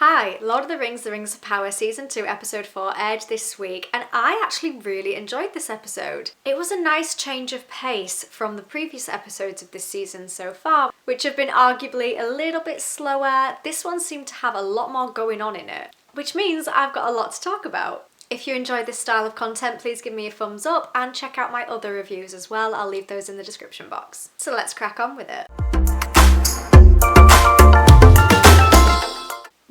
Hi, Lord of the Rings, The Rings of Power Season 2 Episode 4 aired this week and I actually really enjoyed this episode. It was a nice change of pace from the previous episodes of this season so far, which have been arguably a little bit slower. This one seemed to have a lot more going on in it, which means I've got a lot to talk about. If you enjoy this style of content, please give me a thumbs up and check out my other reviews as well. I'll leave those in the description box. So let's crack on with it.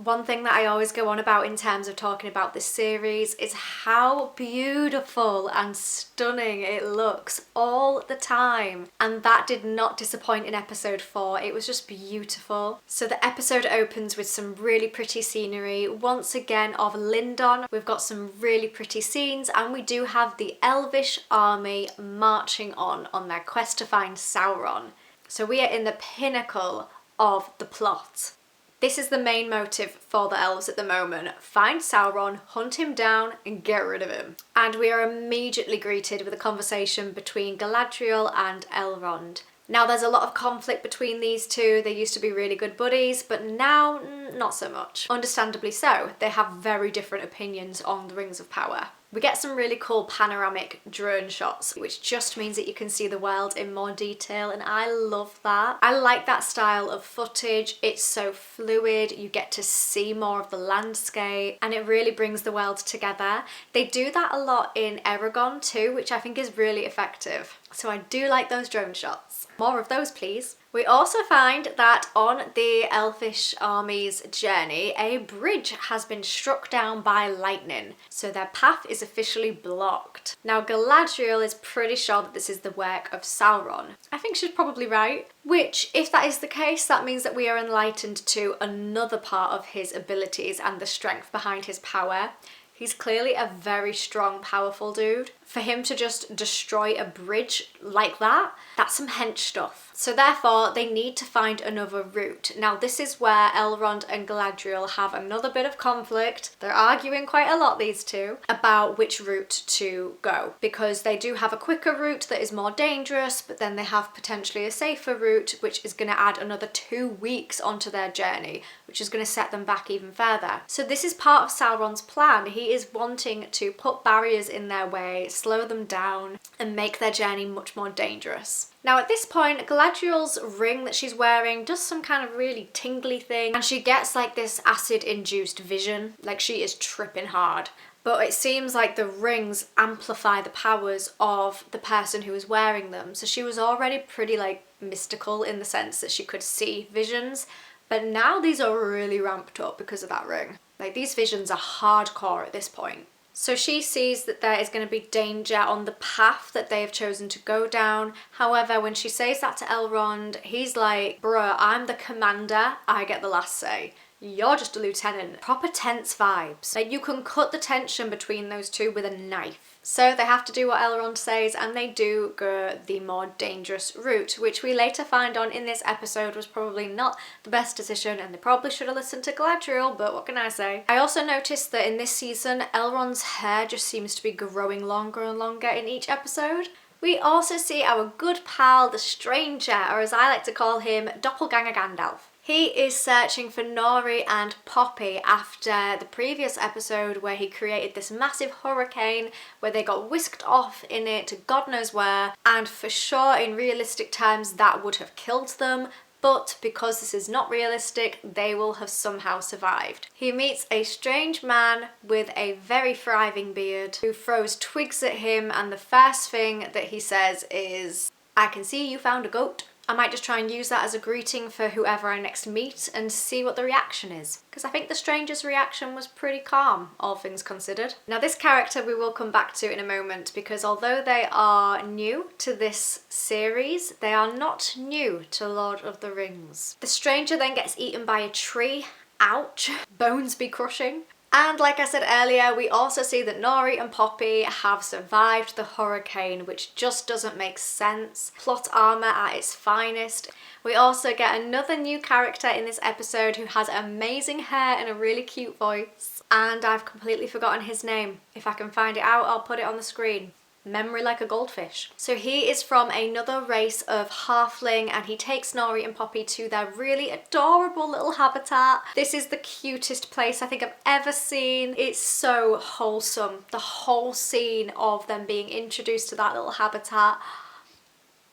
One thing that I always go on about in terms of talking about this series is how beautiful and stunning it looks all the time. And that did not disappoint in episode 4. It was just beautiful. So the episode opens with some really pretty scenery. Once again of Lindon. We've got some really pretty scenes and we do have the Elvish army marching on their quest to find Sauron. So we are in the pinnacle of the plot. This is the main motive for the elves at the moment. Find Sauron, hunt him down and get rid of him. And we are immediately greeted with a conversation between Galadriel and Elrond. Now there's a lot of conflict between these two. They used to be really good buddies, but now not so much. Understandably so. They have very different opinions on the Rings of Power. We get some really cool panoramic drone shots, which just means that you can see the world in more detail, and I love that. I like that style of footage. It's so fluid, you get to see more of the landscape, and it really brings the world together. They do that a lot in Eragon too, which I think is really effective. So I do like those drone shots. More of those, please. We also find that on the Elfish army's journey, a bridge has been struck down by lightning, so their path is officially blocked. Now Galadriel is pretty sure that this is the work of Sauron. I think she's probably right, which, if that is the case, that means that we are enlightened to another part of his abilities and the strength behind his power. He's clearly a very strong, powerful dude. For him to just destroy a bridge like that, that's some hench stuff. So therefore, they need to find another route. Now this is where Elrond and Galadriel have another bit of conflict. They're arguing quite a lot, these two, about which route to go. Because they do have a quicker route that is more dangerous, but then they have potentially a safer route, which is going to add another 2 weeks onto their journey, which is going to set them back even further. So this is part of Sauron's plan. He is wanting to put barriers in their way, slow them down, and make their journey much more dangerous. Now at this point, Galadriel's ring that she's wearing does some kind of really tingly thing, and she gets like this acid-induced vision, like she is tripping hard. But it seems like the rings amplify the powers of the person who is wearing them. So she was already pretty like mystical in the sense that she could see visions, but now these are really ramped up because of that ring. Like these visions are hardcore at this point. So she sees that there is going to be danger on the path that they have chosen to go down. However, when she says that to Elrond, he's like, bruh, I'm the commander, I get the last say. You're just a lieutenant. Proper tense vibes. Like you can cut the tension between those two with a knife. So they have to do what Elrond says, and they do go the more dangerous route, which we later find on in this episode was probably not the best decision, and they probably should have listened to Galadriel, but what can I say? I also noticed that in this season, Elrond's hair just seems to be growing longer and longer in each episode. We also see our good pal, the Stranger, or as I like to call him, Doppelganger Gandalf. He is searching for Nori and Poppy after the previous episode where he created this massive hurricane where they got whisked off in it to God knows where, and for sure in realistic terms that would have killed them, but because this is not realistic, they will have somehow survived. He meets a strange man with a very thriving beard who throws twigs at him, and the first thing that he says is, "I can see you found a goat." I might just try and use that as a greeting for whoever I next meet and see what the reaction is. Because I think the Stranger's reaction was pretty calm, all things considered. Now this character we will come back to in a moment, because although they are new to this series, they are not new to Lord of the Rings. The Stranger then gets eaten by a tree. Ouch. Bones be crushing. And like I said earlier, we also see that Nori and Poppy have survived the hurricane, which just doesn't make sense. Plot armor at its finest. We also get another new character in this episode who has amazing hair and a really cute voice. And I've completely forgotten his name. If I can find it out, I'll put it on the screen. memory like a goldfish. So he is from another race of halfling, and he takes Nori and Poppy to their really adorable little habitat. This is the cutest place I think I've ever seen. It's so wholesome. The whole scene of them being introduced to that little habitat.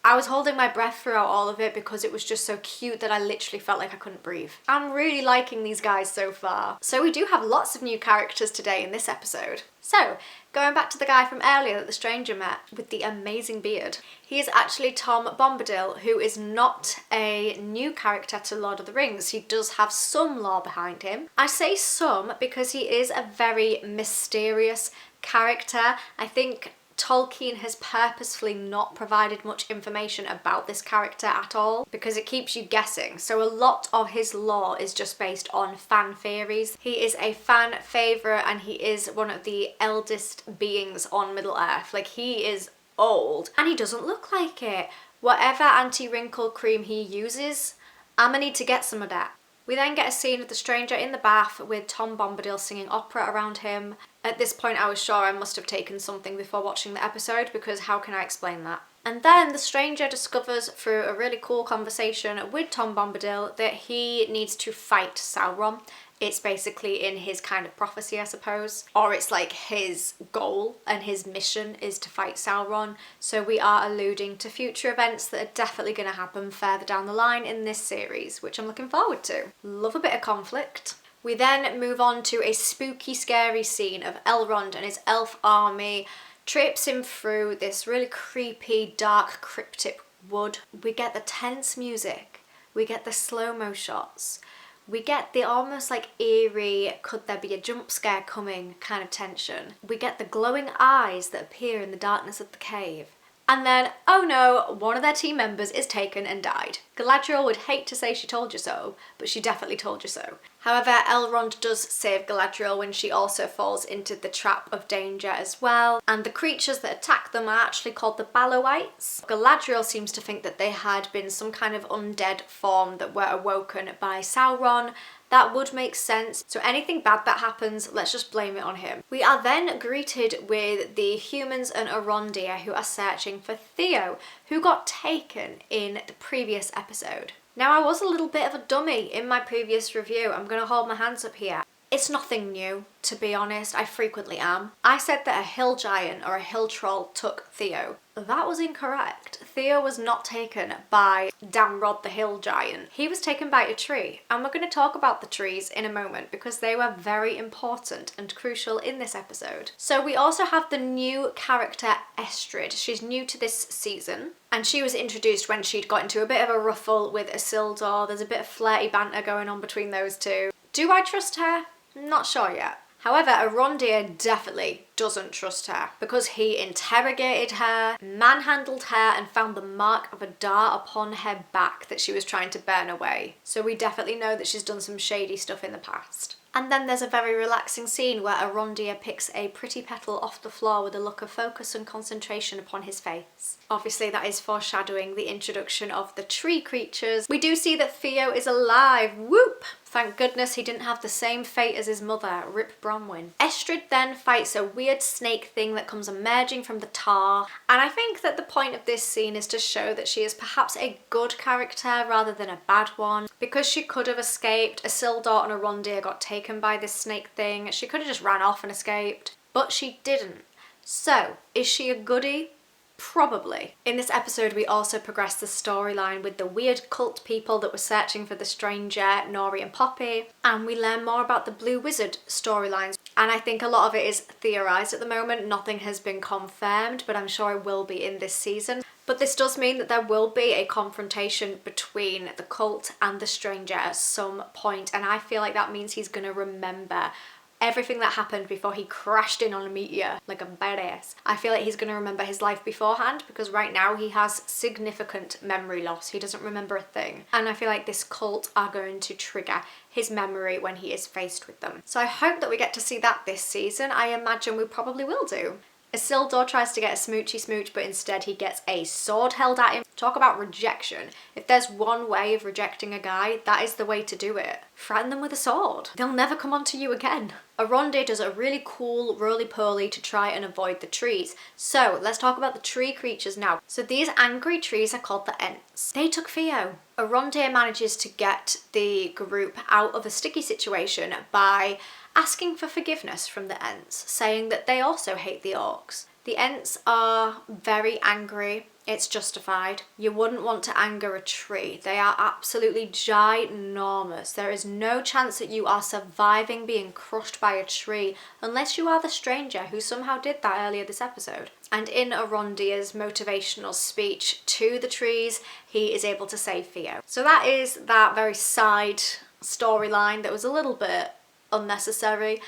I was holding my breath throughout all of it because it was just so cute that I literally felt like I couldn't breathe. I'm really liking these guys so far. So we do have lots of new characters today in this episode. So, going back to the guy from earlier that the stranger met with the amazing beard. He is actually Tom Bombadil, who is not a new character to Lord of the Rings. He does have some lore behind him. I say some because he is a very mysterious character. I think Tolkien has purposefully not provided much information about this character at all because it keeps you guessing. So a lot of his lore is just based on fan theories. He is a fan favourite and he is one of the eldest beings on Middle-earth. Like, he is old and he doesn't look like it. Whatever anti-wrinkle cream he uses, I'ma need to get some of that. We then get a scene of the stranger in the bath with Tom Bombadil singing opera around him. At this point I was sure I must have taken something before watching the episode because how can I explain that? And then the stranger discovers through a really cool conversation with Tom Bombadil that he needs to fight Sauron. It's basically in his kind of prophecy, I suppose. Or it's like his goal and his mission is to fight Sauron. So we are alluding to future events that are definitely going to happen further down the line in this series, which I'm looking forward to. Love a bit of conflict. We then move on to a spooky, scary scene of Elrond and his elf army traipsing through this really creepy, dark, cryptic wood. We get the tense music. We get the slow-mo shots. We get the almost like eerie, could there be a jump scare coming kind of tension. We get the glowing eyes that appear in the darkness of the cave. And then, oh no, one of their team members is taken and died. Galadriel would hate to say she told you so, but she definitely told you so. However, Elrond does save Galadriel when she also falls into the trap of danger as well. And the creatures that attack them are actually called the Ballowites. Galadriel seems to think that they had been some kind of undead form that were awoken by Sauron. That would make sense. So anything bad that happens, let's just blame it on him. We are then greeted with the humans and Arondir who are searching for Theo, who got taken in the previous episode. Now, I was a little bit of a dummy in my previous review. I'm going to hold my hands up here. It's nothing new, to be honest. I frequently am. I said that a hill giant or a hill troll took Theo. That was incorrect. Theo was not taken by Damrod the hill giant. He was taken by a tree. And we're going to talk about the trees in a moment because they were very important and crucial in this episode. So we also have the new character Estrid. She's new to this season. And she was introduced when she'd got into a bit of a ruffle with Isildur. There's a bit of flirty banter going on between those two. Do I trust her? Not sure yet. However, Arondir definitely doesn't trust her because he interrogated her, manhandled her and found the mark of a dart upon her back that she was trying to burn away. So we definitely know that she's done some shady stuff in the past. And then there's a very relaxing scene where Arondir picks a pretty petal off the floor with a look of focus and concentration upon his face. Obviously that is foreshadowing the introduction of the tree creatures. We do see that Theo is alive, whoop! Thank goodness he didn't have the same fate as his mother, Rip Bronwyn. Estrid then fights a weird snake thing that comes emerging from the tar, and I think that the point of this scene is to show that she is perhaps a good character rather than a bad one. Because she could have escaped, Isildur and Arondir got taken by this snake thing, she could have just ran off and escaped, but she didn't. So, is she a goodie? Probably. In this episode we also progress the storyline with the weird cult people that were searching for the stranger, Nori and Poppy, and we learn more about the Blue Wizard storylines. And I think a lot of it is theorised at the moment, nothing has been confirmed, but I'm sure it will be in this season. But this does mean that there will be a confrontation between the cult and the stranger at some point, and I feel like that means he's going to remember everything that happened before he crashed in on a meteor like a badass. I feel like he's going to remember his life beforehand because right now he has significant memory loss. He doesn't remember a thing. And I feel like this cult are going to trigger his memory when he is faced with them. So I hope that we get to see that this season. I imagine we probably will do. Isildur tries to get a smoochy smooch, but instead he gets a sword held at him. Talk about rejection. If there's one way of rejecting a guy, that is the way to do it. Threaten them with a sword. They'll never come onto you again. Arondir does a really cool roly-poly to try and avoid the trees. So let's talk about the tree creatures now. So these angry trees are called the ents. They took Theo. Arondir manages to get the group out of a sticky situation by asking for forgiveness from the ents, saying that they also hate the orcs. The ents are very angry. It's justified. You wouldn't want to anger a tree. They are absolutely ginormous. There is no chance that you are surviving being crushed by a tree unless you are the stranger who somehow did that earlier this episode. And in Arondir's motivational speech to the trees, he is able to save Theo. So that is that very side storyline that was a little bit unnecessary.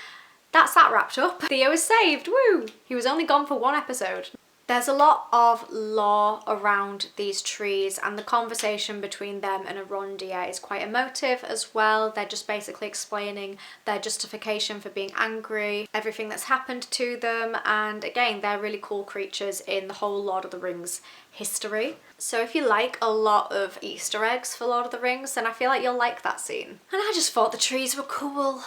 That's that wrapped up. Theo is saved, woo! He was only gone for one episode. There's a lot of lore around these trees, and the conversation between them and Arondir is quite emotive as well. They're just basically explaining their justification for being angry, everything that's happened to them, and again, they're really cool creatures in the whole Lord of the Rings history. So if you like a lot of Easter eggs for Lord of the Rings, then I feel like you'll like that scene. And I just thought the trees were cool.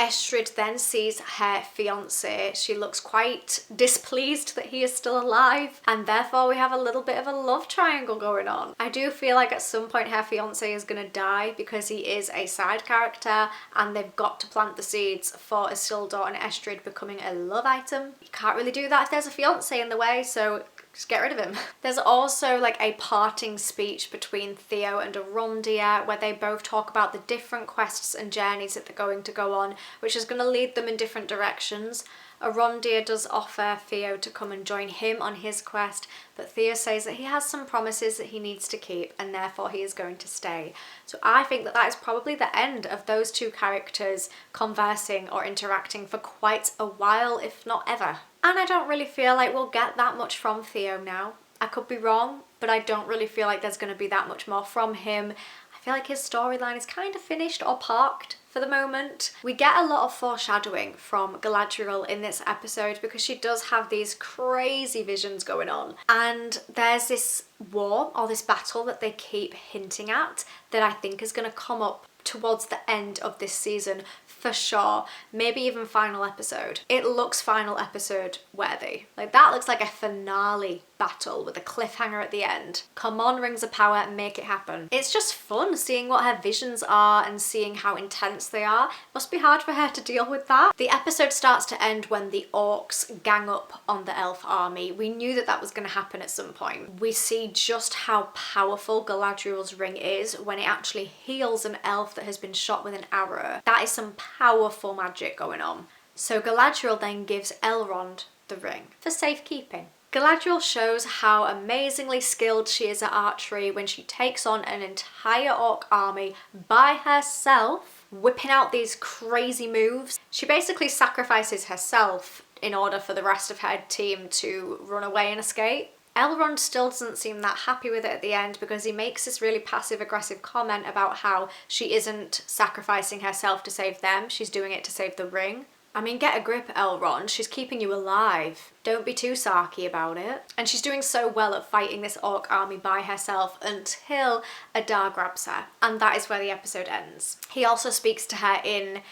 Estrid then sees her fiancé. She looks quite displeased that he is still alive, and therefore we have a little bit of a love triangle going on. I do feel like at some point her fiancé is going to die because he is a side character, and they've got to plant the seeds for Isildur and Estrid becoming a love item. You can't really do that if there's a fiancé in the way, so just get rid of him. There's also like a parting speech between Theo and Arondir where they both talk about the different quests and journeys that they're going to go on, which is going to lead them in different directions. Arondir does offer Theo to come and join him on his quest, but Theo says that he has some promises that he needs to keep and therefore he is going to stay. So I think that that is probably the end of those two characters conversing or interacting for quite a while, if not ever. And I don't really feel like we'll get that much from Theo now. I could be wrong, but I don't really feel like there's going to be that much more from him. I feel like his storyline is kind of finished or parked for the moment. We get a lot of foreshadowing from Galadriel in this episode because she does have these crazy visions going on. And there's this war or this battle that they keep hinting at that I think is going to come up towards the end of this season for sure, maybe even final episode. It looks final episode worthy. Like that looks like a finale battle with a cliffhanger at the end. Come on, Rings of Power, and make it happen. It's just fun seeing what her visions are and seeing how intense they are. Must be hard for her to deal with that. The episode starts to end when the orcs gang up on the elf army. We knew that that was going to happen at some point. We see just how powerful Galadriel's ring is when it actually heals an elf that has been shot with an arrow. That is some powerful magic going on. So Galadriel then gives Elrond the ring for safekeeping. Galadriel shows how amazingly skilled she is at archery when she takes on an entire orc army by herself, whipping out these crazy moves. She basically sacrifices herself in order for the rest of her team to run away and escape. Elrond still doesn't seem that happy with it at the end because he makes this really passive-aggressive comment about how she isn't sacrificing herself to save them, she's doing it to save the ring. I mean, get a grip, Elrond. She's keeping you alive. Don't be too sarky about it. And she's doing so well at fighting this orc army by herself until Adar grabs her. And that is where the episode ends. He also speaks to her in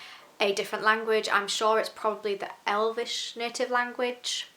a different language. I'm sure it's probably the Elvish native language,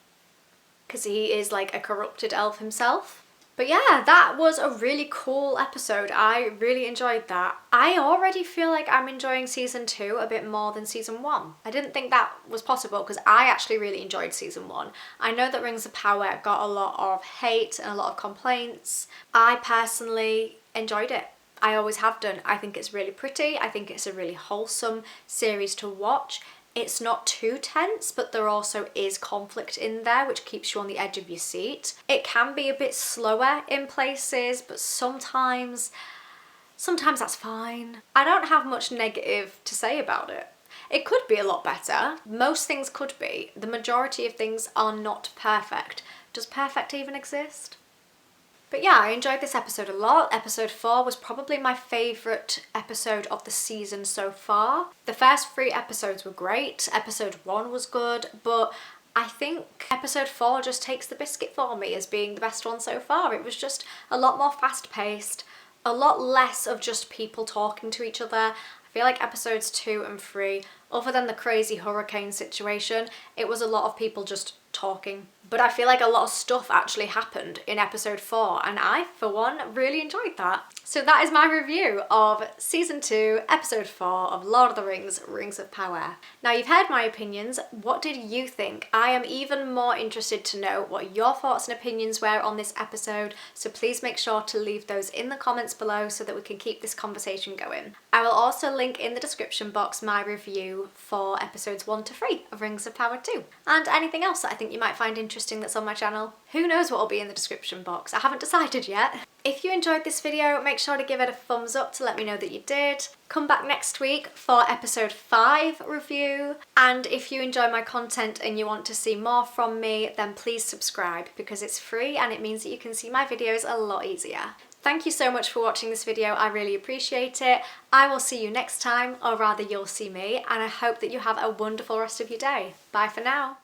because he is like a corrupted elf himself. But yeah, that was a really cool episode. I really enjoyed that. I already feel like I'm enjoying season 2 a bit more than season 1. I didn't think that was possible because I actually really enjoyed season 1. I know that Rings of Power got a lot of hate and a lot of complaints. I personally enjoyed it. I always have done. I think it's really pretty. I think it's a really wholesome series to watch. It's not too tense, but there also is conflict in there, which keeps you on the edge of your seat. It can be a bit slower in places, but sometimes that's fine. I don't have much negative to say about it. It could be a lot better. Most things could be. The majority of things are not perfect. Does perfect even exist? But yeah, I enjoyed this episode a lot. Episode 4 was probably my favourite episode of the season so far. The first 3 episodes were great. Episode 1 was good, but I think episode 4 just takes the biscuit for me as being the best one so far. It was just a lot more fast paced, a lot less of just people talking to each other. I feel like episodes 2 and 3, other than the crazy hurricane situation, it was a lot of people just talking. But I feel like a lot of stuff actually happened in episode 4, and I, for one, really enjoyed that. So that is my review of season 2, episode 4 of Lord of the Rings, Rings of Power. Now you've heard my opinions, what did you think? I am even more interested to know what your thoughts and opinions were on this episode, so please make sure to leave those in the comments below so that we can keep this conversation going. I will also link in the description box my review for episodes 1 to 3 of Rings of Power 2, and anything else that I think you might find interesting that's on my channel. Who knows what will be in the description box? I haven't decided yet. If you enjoyed this video, make sure to give it a thumbs up to let me know that you did. Come back next week for episode 5 review. And if you enjoy my content and you want to see more from me, then please subscribe because it's free and it means that you can see my videos a lot easier. Thank you so much for watching this video, I really appreciate it. I will see you next time, or rather you'll see me, and I hope that you have a wonderful rest of your day. Bye for now.